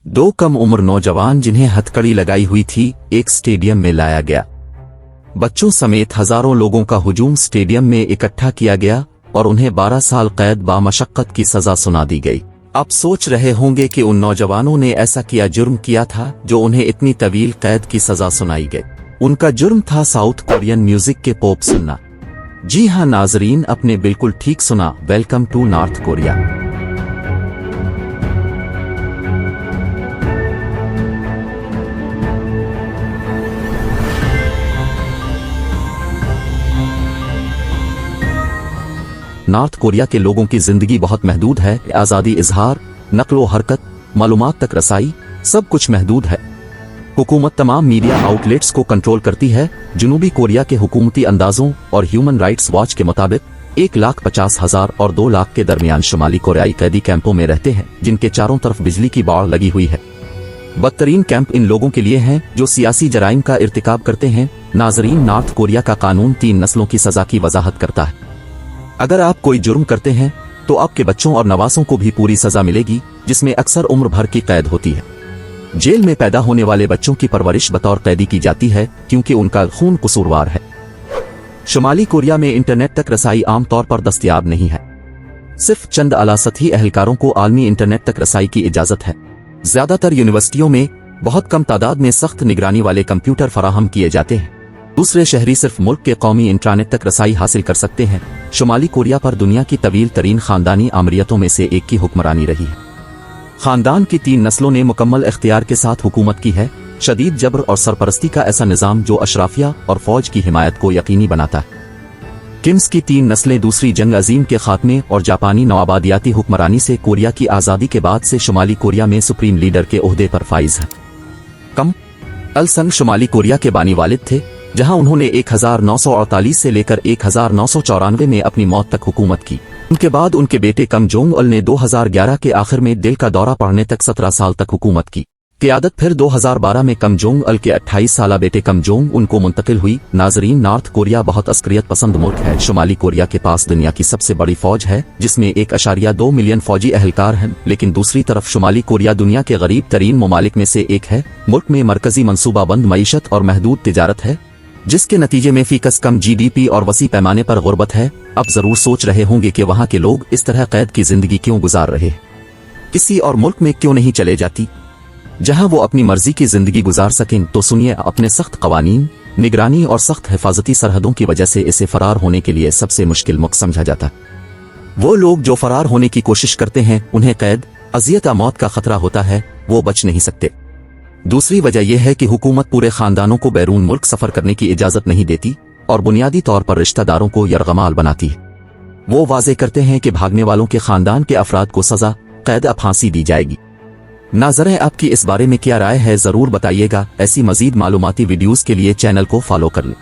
दो कम उम्र नौजवान जिन्हें हथकड़ी लगाई हुई थी एक स्टेडियम में लाया गया। बच्चों समेत हजारों लोगों का हुजूम स्टेडियम में इकट्ठा किया गया और उन्हें 12 साल कैद बामशक्कत की सजा सुना दी गई। आप सोच रहे होंगे कि उन नौजवानों ने ऐसा किया जुर्म किया था जो उन्हें इतनी तवील कैद की सजा सुनाई गई। उनका जुर्म था साउथ कोरियन म्यूजिक के पॉप सुनना। जी हां नाजरीन, अपने बिल्कुल ठीक सुना। Welcome to North Korea. North Korea के लोगों की जिंदगी बहुत महदूद है। आज़ादी इजहार, नक्लो हरकत, मालूमात तक रसाई, सब कुछ महदूद है। हुकूमत तमाम मीडिया आउटलेट्स को कंट्रोल करती है। जनूबी कोरिया के हुकूमती अंदाजों और ह्यूमन राइट्स वॉच के मुताबिक 1,50,000 और 2 लाख के दरमियान शुमाली कोरियाई कैदी कैंपों में रहते हैं, जिनके चारों तरफ बिजली की बाड़ लगी हुई है। बदतरीन कैंप इन लोगों के लिए हैं जो सियासी जराइम का इर्तिकाब करते हैं। नाजरीन, नॉर्थ कोरिया का कानून 3 नस्लों की सजा की वजाहत करता है। अगर आप कोई जुर्म करते हैं तो आपके बच्चों और नवासों को भी पूरी सजा मिलेगी, जिसमें अक्सर उम्र भर की कैद होती है। जेल में पैदा होने वाले बच्चों की परवरिश बतौर कैदी की जाती है क्योंकि उनका खून कसूरवार है। शुमाली कोरिया में इंटरनेट तक रसाई आमतौर पर दस्तयाब नहीं है। सिर्फ चंद आला सतही अहलकारों को आलमी इंटरनेट तक रसाई की इजाजत है। ज्यादातर यूनिवर्सिटियों में बहुत कम तादाद में सख्त निगरानी वाले कंप्यूटर फराहम किए जाते हैं। दूसरे शहरी सिर्फ मुल्क के कौमी इंटरनेट तक रसाई हासिल कर सकते हैं। शुमाली कोरिया पर दुनिया की तवील तरीन खानदानी आमरियतों में से एक की हुक्मरानी रही है। खानदान की 3 नस्लों ने मुकम्मल इख्तियार के साथ हुकूमत की है। शदीद जबर और सरपरस्ती का ऐसा निज़ाम जो अशराफिया और फौज की हिमायत को यकीनी बनाता है। किम्स की 3 नस्लें दूसरी जंग अजीम के खात्मे और जापानी नवाबादियाती हुक्मरानी से कोरिया की आज़ादी के बाद से शुमाली कोरिया में सुप्रीम लीडर के ओहदे पर फाइज हैं। कम अल संग शुमाली कोरिया के बानी वालिद थे, जहां उन्होंने 1948 से लेकर 1994 में अपनी मौत तक हुकूमत की। उनके बाद उनके बेटे कम जोंग उल ने 2011 के आखिर में दिल का दौरा पड़ने तक 17 साल तक हुकूमत की। क़यादत फिर 2012 में कम जोंग उल के 28 साला बेटे कम जोंग उनको मुंतकिल हुई। नाजरीन, नॉर्थ कोरिया बहुत अस्करियत पसंद मुल्क है। शुमाली कोरिया के पास दुनिया की सबसे बड़ी फौज है, जिसमें 1.2 मिलियन फौजी अहलकार हैं। लेकिन दूसरी तरफ शुमाली कोरिया दुनिया के गरीब तरीन ममालिक में से एक है। मुल्क में मरकजी मनसूबाबंद मईशत और महदूद तिजारत है, जिसके नतीजे में फीकस कम GDP और वसी पैमाने पर गुर्बत है। अब जरूर सोच रहे होंगे कि वहां के लोग इस तरह कैद की जिंदगी क्यों गुजार रहे हैं, किसी और मुल्क में क्यों नहीं चले जाती जहां वो अपनी मर्जी की जिंदगी गुजार सकें। तो सुनिए, अपने सख्त कवानीन, निगरानी और सख्त हिफाजती सरहदों की वजह से इसे फरार होने के लिए सबसे मुश्किल मुल्क समझा जाता है। वो लोग जो फरार होने की कोशिश करते हैं उन्हें कैद, अजियत, मौत का खतरा होता है, वो बच नहीं सकते। दूसरी वजह यह है कि हुकूमत पूरे खानदानों को बैरून मुल्क सफर करने की इजाजत नहीं देती और बुनियादी तौर पर रिश्तेदारों को यरगमाल बनाती है। वो वाजे करते हैं कि भागने वालों के खानदान के अफराद को सजा, कैद, फांसी दी जाएगी। नाज़रीन, आपकी इस बारे में क्या राय है, जरूर बताइएगा। ऐसी मजीद मालूमाती वीडियोस के लिए चैनल को फॉलो कर लें।